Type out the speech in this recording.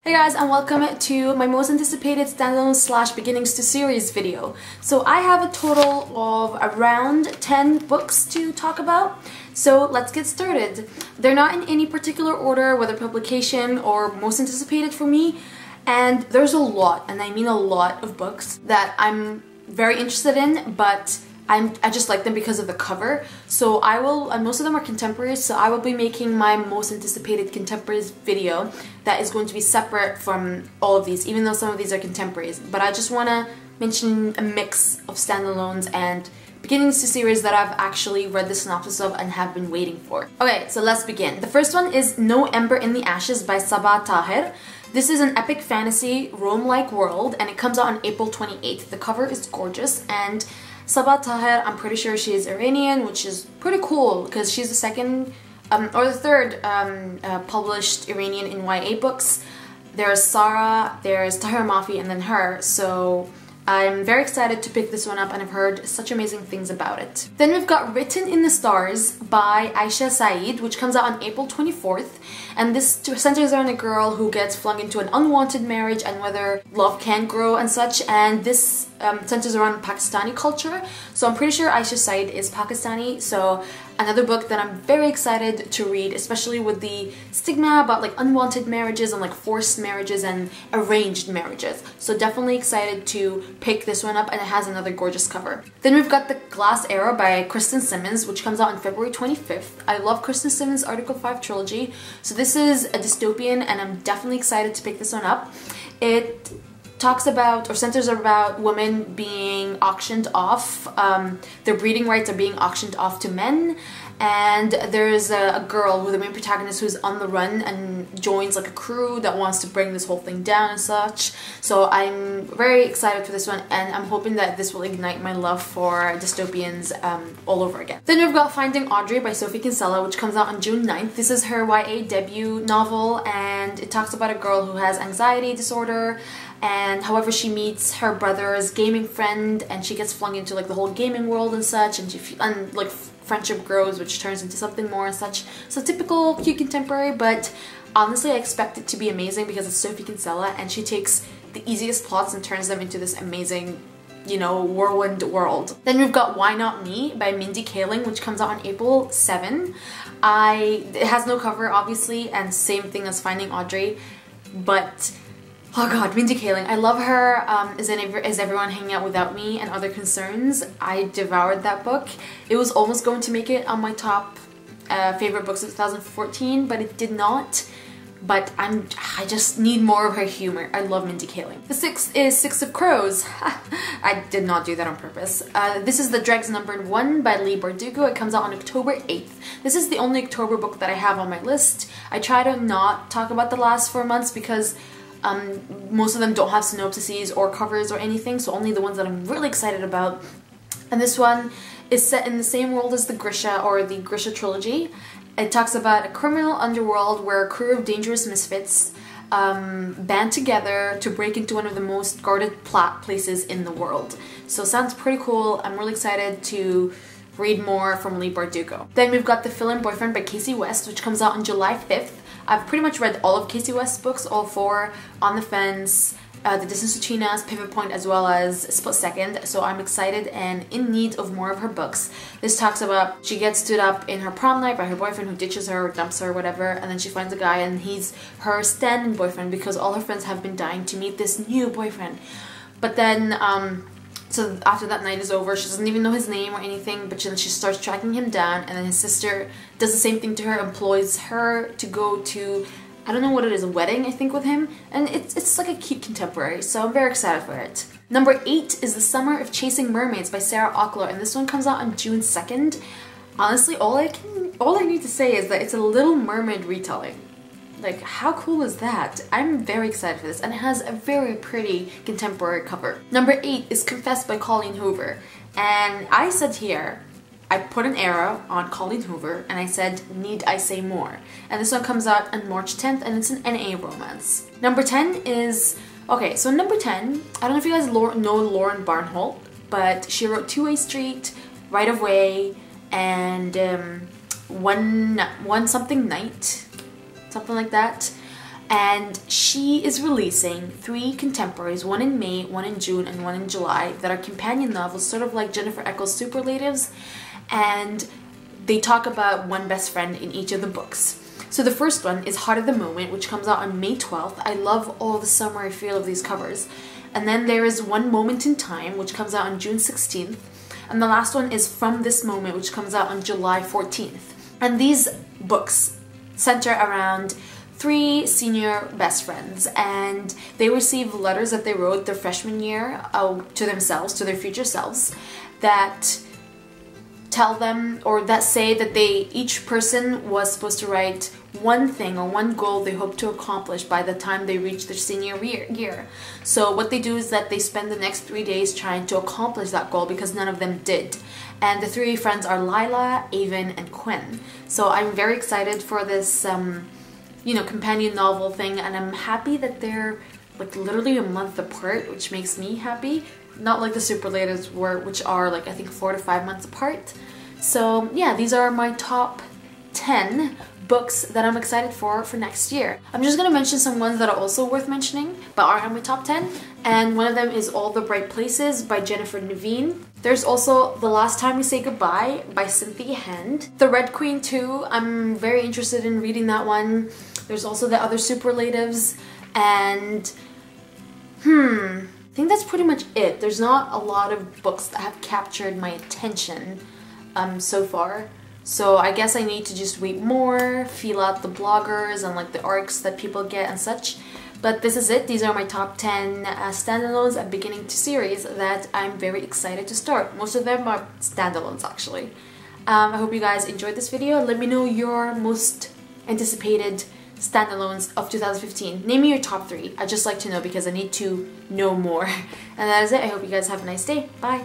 Hey guys, and welcome to my most anticipated standalone slash beginnings to series video. So I have a total of around 10 books to talk about, so let's get started. They're not in any particular order, whether publication or most anticipated for me, and there's a lot, and I mean a lot of books that I'm very interested in, but I just like them because of the cover. So I will, and most of them are contemporaries, so I will be making my most anticipated contemporaries video that is going to be separate from all of these, even though some of these are contemporaries. But I just want to mention a mix of standalones and beginnings to series that I've actually read the synopsis of and have been waiting for. Okay, so let's begin. The first one is No Ember in the Ashes by Sabaa Tahir. This is an epic fantasy Rome-like world, and it comes out on April 28th. The cover is gorgeous, and Sabaa Tahir, I'm pretty sure she is Iranian, which is pretty cool because she's the second or the third published Iranian in YA books. There's Sarah, there's Tahir Mafi, and then her. So I'm very excited to pick this one up, and I've heard such amazing things about it. Then we've got Written in the Stars by Aisha Saeed, which comes out on April 24th. And this centers around a girl who gets flung into an unwanted marriage and whether love can grow and such. And this centers around Pakistani culture. So I'm pretty sure Aisha Saeed is Pakistani. So another book that I'm very excited to read, especially with the stigma about like unwanted marriages and like forced marriages and arranged marriages. So definitely excited to pick this one up, and it has another gorgeous cover. Then we've got The Glass Era by Kristen Simmons, which comes out on February 25th. I love Kristen Simmons' Article 5 trilogy. So this is a dystopian, and I'm definitely excited to pick this one up. It talks about, or centers about, women being auctioned off. Their breeding rights are being auctioned off to men, and there's a girl who the main protagonist who's on the run and joins like a crew that wants to bring this whole thing down and such. So I'm very excited for this one, and I'm hoping that this will ignite my love for dystopians all over again. Then we've got Finding Audrey by Sophie Kinsella, which comes out on June 9th. This is her YA debut novel, and it talks about a girl who has anxiety disorder, and however she meets her brother's gaming friend, and she gets flung into like the whole gaming world and such, and like friendship grows, which turns into something more and such. So typical cute contemporary, but honestly I expect it to be amazing because it's Sophie Kinsella, and she takes the easiest plots and turns them into this amazing, you know, whirlwind world. Then we've got Why Not Me by Mindy Kaling, which comes out on April 7. It has no cover obviously, and same thing as Finding Audrey, but oh god, Mindy Kaling. I love her. Is Everyone Hanging Out Without Me and Other Concerns. I devoured that book. It was almost going to make it on my top favorite books of 2014, but it did not. But I just need more of her humor. I love Mindy Kaling. The sixth is Six of Crows. I did not do that on purpose. This is The Dregs Numbered 1 by Leigh Bardugo. It comes out on October 8th. This is the only October book that I have on my list. I try to not talk about the last 4 months because most of them don't have synopsises or covers or anything, so only the ones that I'm really excited about. And this one is set in the same world as the Grisha, or the Grisha trilogy. It talks about a criminal underworld where a crew of dangerous misfits band together to break into one of the most guarded places in the world. So sounds pretty cool. I'm really excited to read more from Leigh Bardugo. Then we've got The Fill-In Boyfriend by Casey West, which comes out on July 5th. I've pretty much read all of Casey West's books, all four: On the Fence, The Distance Between Us, Pivot Point, as well as Split Second, so I'm excited and in need of more of her books. This talks about she gets stood up in her prom night by her boyfriend who ditches her or dumps her or whatever, and then she finds a guy and he's her stand-in boyfriend because all her friends have been dying to meet this new boyfriend. But then so after that night is over, she doesn't even know his name or anything, but then she starts tracking him down, and then his sister does the same thing to her, employs her to go to, I don't know what it is, a wedding I think with him, and it's like a cute contemporary, so I'm very excited for it. Number 8 is The Summer of Chasing Mermaids by Sarah Ochler, and this one comes out on June 2nd. Honestly, all I need to say is that it's a Little Mermaid retelling. Like, how cool is that? I'm very excited for this, and it has a very pretty contemporary cover. Number 8 is Confessed by Colleen Hoover, and I said here, I put an arrow on Colleen Hoover, and I said, need I say more? And this one comes out on March 10th, and it's an NA romance. Number 10 is, okay, so number 10, I don't know if you guys know Lauren Barnholt, but she wrote 2A Street, Right of Way, and One Something Night, something like that. and she is releasing 3 contemporaries, one in May, one in June, and one in July, that are companion novels, sort of like Jennifer Eccles' superlatives, and they talk about one best friend in each of the books. So the first one is Heart of the Moment, which comes out on May 12th. I love all the summery feel of these covers. And then there is One Moment in Time, which comes out on June 16th. And the last one is From This Moment, which comes out on July 14th. And these books center around 3 senior best friends, and they receive letters that they wrote their freshman year to themselves, to their future selves, that tell them, or that say that each person was supposed to write one thing or one goal they hope to accomplish by the time they reach their senior year. So what they do is that they spend the next 3 days trying to accomplish that goal, because none of them did. And the 3 friends are Lila, Avon, and Quinn. So I'm very excited for this you know, companion novel thing, and I'm happy that they're like literally a month apart, which makes me happy. Not like the superlatives were, which are like I think 4 to 5 months apart. So yeah, these are my top 10 books that I'm excited for next year. I'm just gonna mention some ones that are also worth mentioning, but aren't in my top 10. And one of them is All the Bright Places by Jennifer Naveen. There's also The Last Time We Say Goodbye by Cynthia Hand. The Red Queen 2, I'm very interested in reading that one. There's also the other superlatives, and I think that's pretty much it. There's not a lot of books that have captured my attention so far. So I guess I need to just read more, feel out the bloggers and like the arcs that people get and such. But this is it. These are my top 10 standalones and beginning to series that I'm very excited to start. Most of them are standalones actually. I hope you guys enjoyed this video. Let me know your most anticipated standalones of 2015. Name me your top 3. I'd just like to know, because I need to know more. And that is it. I hope you guys have a nice day. Bye!